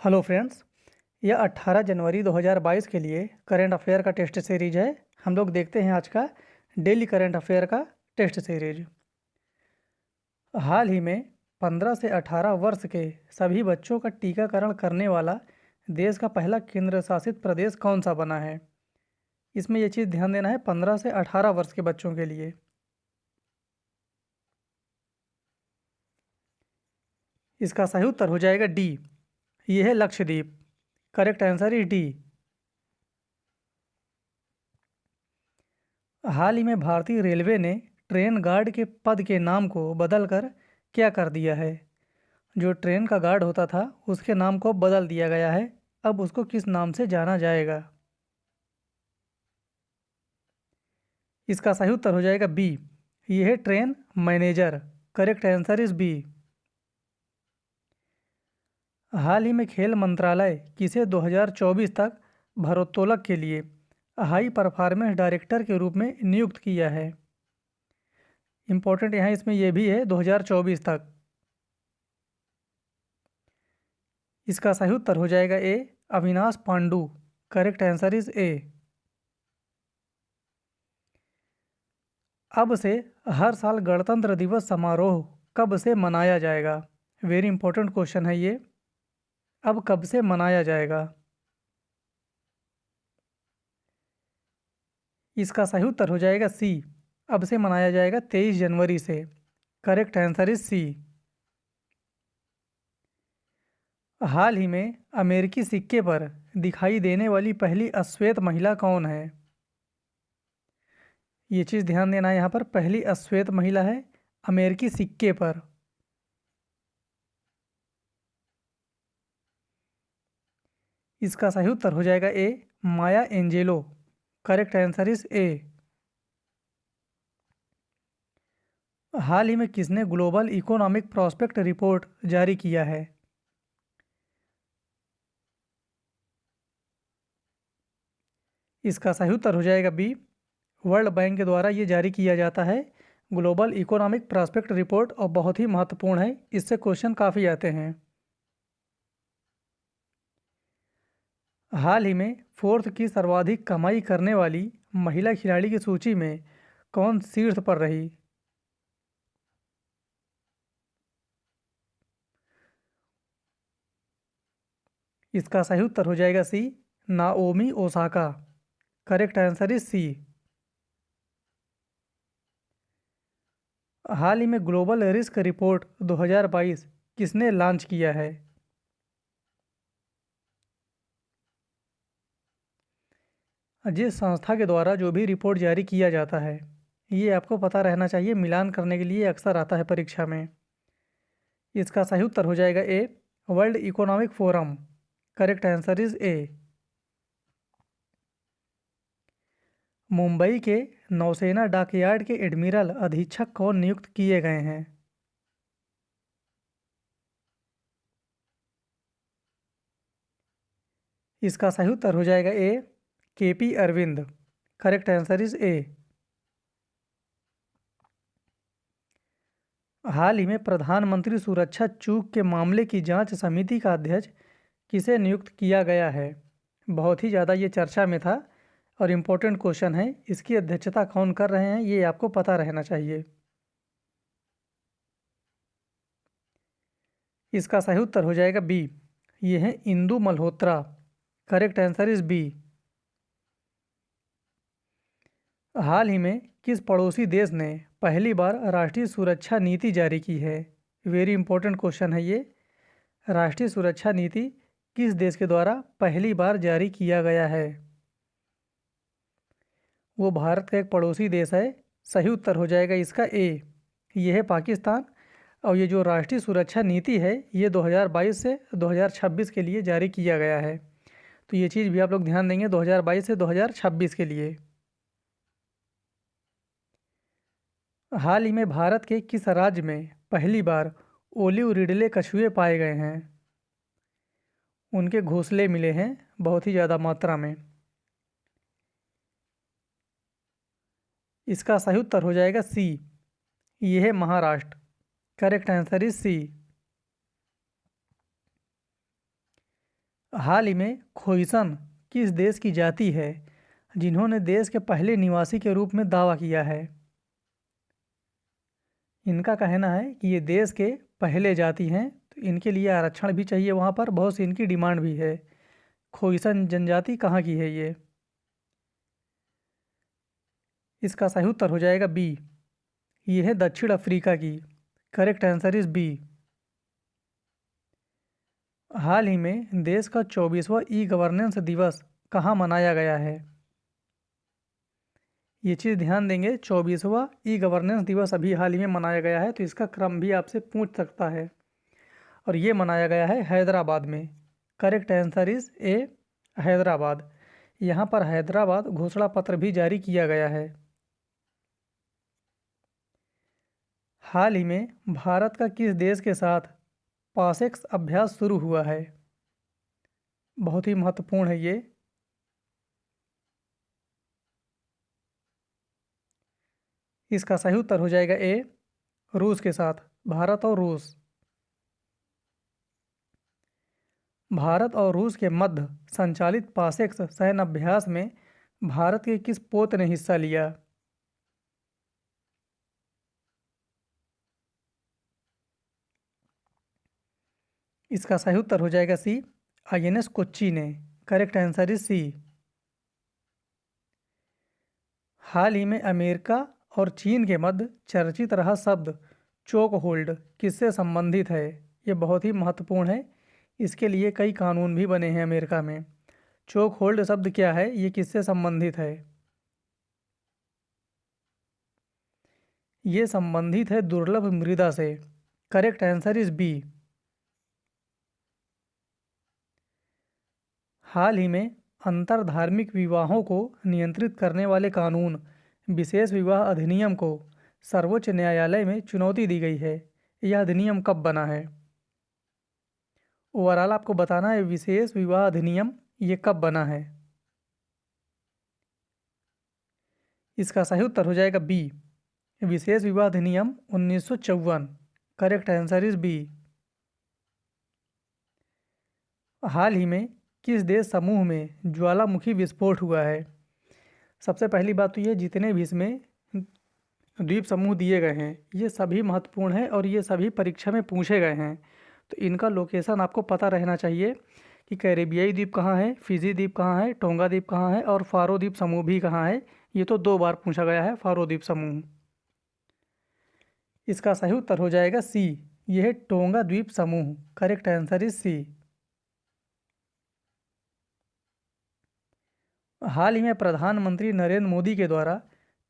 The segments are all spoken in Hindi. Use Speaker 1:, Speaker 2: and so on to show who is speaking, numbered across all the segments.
Speaker 1: Hello friends. यह 18 जनवरी 2022 के लिए करंट अफेयर का टेस्ट सीरीज है। हम लोग देखते हैं आज का डेली करंट अफेयर का टेस्ट सीरीज। हाल ही में 15 से 18 वर्ष के सभी बच्चों का टीकाकरण करने वाला देश का पहला केंद्र शासित प्रदेश कौन सा बना है। इसमें यह चीज़ ध्यान देना है 15 से 18 वर्ष के बच्चों के लिए। इसका सही उत्तर हो जाएगा डी। यह है Lakshadweep. Correct answer is D. हाल ही में भारतीय रेलवे ने ट्रेन गार्ड के पद के नाम को बदलकर क्या कर दिया है। जो ट्रेन का गार्ड होता था उसके नाम को बदल दिया गया है। अब उसको किस नाम से जाना जाएगा। इसका सही उत्तर हो जाएगा बी। यह है train manager. Correct answer is B. हाल ही में खेल मंत्रालय किसे 2024 तक भारोत्तोलक के लिए हाई परफॉर्मेंस डायरेक्टर के रूप में नियुक्त किया है। इंपॉर्टेंट यहाँ इसमें यह भी है 2024 तक। इसका सही उत्तर हो जाएगा A. Avinash Pandu. Correct answer is A. अब से हर साल गणतंत्र दिवस समारोह कब से मनाया जाएगा। वेरी इंपॉर्टेंट क्वेश्चन है ये। अब कब से मनाया जाएगा। इसका सही उत्तर हो जाएगा सी। अब से मनाया जाएगा 23 जनवरी से। Correct answer is C. हाल ही में अमेरिकी सिक्के पर दिखाई देने वाली पहली अश्वेत महिला कौन है। ये चीज़ ध्यान देना है, यहाँ पर पहली अश्वेत महिला है अमेरिकी सिक्के पर। इसका सही उत्तर हो जाएगा A. Maya Angelou. Correct answer is A. हाल ही में किसने ग्लोबल इकोनॉमिक प्रॉस्पेक्ट रिपोर्ट जारी किया है। इसका सही उत्तर हो जाएगा बी। वर्ल्ड बैंक के द्वारा ये जारी किया जाता है ग्लोबल इकोनॉमिक प्रॉस्पेक्ट रिपोर्ट, और बहुत ही महत्वपूर्ण है। इससे क्वेश्चन काफ़ी आते हैं। हाल ही में फोर्थ की सर्वाधिक कमाई करने वाली महिला खिलाड़ी की सूची में कौन शीर्ष पर रही। इसका सही उत्तर हो जाएगा C. Naomi Osaka. Correct answer is C. हाल ही में ग्लोबल रिस्क रिपोर्ट 2022 किसने लॉन्च किया है। जिस संस्था के द्वारा जो भी रिपोर्ट जारी किया जाता है, ये आपको पता रहना चाहिए, मिलान करने के लिए अक्सर आता है परीक्षा में। इसका सही उत्तर हो जाएगा A. World economic forum. Correct answer is A. Mumbai के नौसेना डॉकयार्ड के एडमिरल अधीक्षक कौन नियुक्त किए गए हैं। इसका सही उत्तर हो जाएगा A. KP Arvind. Correct answer is A. हाल ही में प्रधानमंत्री सुरक्षा चूक के मामले की जांच समिति का अध्यक्ष किसे नियुक्त किया गया है। बहुत ही ज़्यादा ये चर्चा में था और इम्पोर्टेंट क्वेश्चन है। इसकी अध्यक्षता कौन कर रहे हैं ये आपको पता रहना चाहिए। इसका सही उत्तर हो जाएगा बी। ये है Indu Malhotra. Correct answer is B. हाल ही में किस पड़ोसी देश ने पहली बार राष्ट्रीय सुरक्षा नीति जारी की है। वेरी इंपॉर्टेंट क्वेश्चन है ये। राष्ट्रीय सुरक्षा नीति किस देश के द्वारा पहली बार जारी किया गया है। वो भारत का एक पड़ोसी देश है। सही उत्तर हो जाएगा इसका ए। ये है पाकिस्तान। और ये जो राष्ट्रीय सुरक्षा नीति है ये 2022 से 2026 के लिए जारी किया गया है। तो ये चीज़ भी आप लोग ध्यान देंगे 2022 से 2026 के लिए। हाल ही में भारत के किस राज्य में पहली बार ओलिव रिडले कछुए पाए गए हैं। उनके घोंसले मिले हैं बहुत ही ज़्यादा मात्रा में। इसका सही उत्तर हो जाएगा सी। ये है Maharashtra. Correct answer is C. हाल ही में खोइसन किस देश की जाति है जिन्होंने देश के पहले निवासी के रूप में दावा किया है? इनका कहना है कि ये देश के पहले जाति हैं, तो इनके लिए आरक्षण भी चाहिए, वहाँ पर बहुत सी इनकी डिमांड भी है। खोइसन जनजाति कहाँ की है ये? इसका सही उत्तर हो जाएगा बी, ये है दक्षिण अफ्रीका की। Correct answer is B. हाल ही में देश का 24वां ई गवर्नेंस दिवस कहाँ मनाया गया है? ये चीज़ ध्यान देंगे, 24वां ई गवर्नेंस दिवस अभी हाल ही में मनाया गया है, तो इसका क्रम भी आपसे पूछ सकता है। और ये मनाया गया है हैदराबाद में। करेक्ट आंसर इज ए, हैदराबाद। यहाँ पर हैदराबाद घोषणा पत्र भी जारी किया गया है। हाल ही में भारत का किस देश के साथ पासेक्स अभ्यास शुरू हुआ है? बहुत ही महत्वपूर्ण है ये। इसका सही उत्तर हो जाएगा ए, रूस के साथ। भारत और रूस। भारत और रूस के मध्य संचालित पासेक्स सैन्य अभ्यास में भारत के किस पोत ने हिस्सा लिया? इसका सही उत्तर हो जाएगा सी, आईएनएस कोच्चि ने। Correct answer is C. हाल ही में अमेरिका और चीन के मध्य चर्चित रहा शब्द चोक होल्ड किससे संबंधित है? ये बहुत ही महत्वपूर्ण है, इसके लिए कई कानून भी बने हैं अमेरिका में। चोक होल्ड शब्द क्या है, ये किससे संबंधित है? ये संबंधित है दुर्लभ मृदा से। Correct answer is B. हाल ही में अंतरधार्मिक विवाहों को नियंत्रित करने वाले कानून विशेष विवाह अधिनियम को सर्वोच्च न्यायालय में चुनौती दी गई है। यह अधिनियम कब बना है? ओवरऑल आपको बताना है विशेष विवाह अधिनियम ये कब बना है। इसका सही उत्तर हो जाएगा बी, विशेष विवाह अधिनियम 1954। Correct answer is B. हाल ही में किस देश समूह में ज्वालामुखी विस्फोट हुआ है? सबसे पहली बात तो ये, जितने भी इसमें द्वीप समूह दिए गए हैं ये सभी महत्वपूर्ण हैं और ये सभी परीक्षा में पूछे गए हैं, तो इनका लोकेशन आपको पता रहना चाहिए कि कैरेबियाई द्वीप कहाँ है, फिजी द्वीप कहाँ है, टोंगा द्वीप कहाँ है और फारो द्वीप समूह भी कहाँ है। ये तो 2 बार पूछा गया है फारो द्वीप समूह। इसका सही उत्तर हो जाएगा सी, यह है टोंगा द्वीप समूह। Correct answer is C. हाल ही में प्रधानमंत्री नरेंद्र मोदी के द्वारा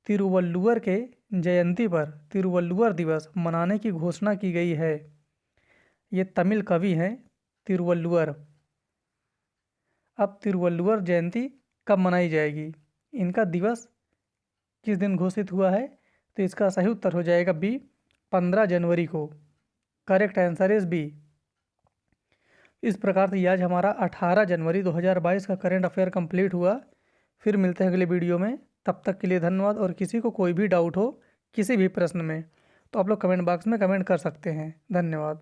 Speaker 1: तिरुवल्लुवर के जयंती पर तिरुवल्लुवर दिवस मनाने की घोषणा की गई है। ये तमिल कवि हैं तिरुवल्लुवर। अब तिरुवल्लुवर जयंती कब मनाई जाएगी, इनका दिवस किस दिन घोषित हुआ है? तो इसका सही उत्तर हो जाएगा बी, 15 जनवरी को। Correct answer is B. इस प्रकार से आज हमारा 18 जनवरी 2022 का करंट अफेयर कंप्लीट हुआ। फिर मिलते हैं अगले वीडियो में, तब तक के लिए धन्यवाद। और किसी को कोई भी डाउट हो किसी भी प्रश्न में तो आप लोग कमेंट बॉक्स में कमेंट कर सकते हैं। धन्यवाद।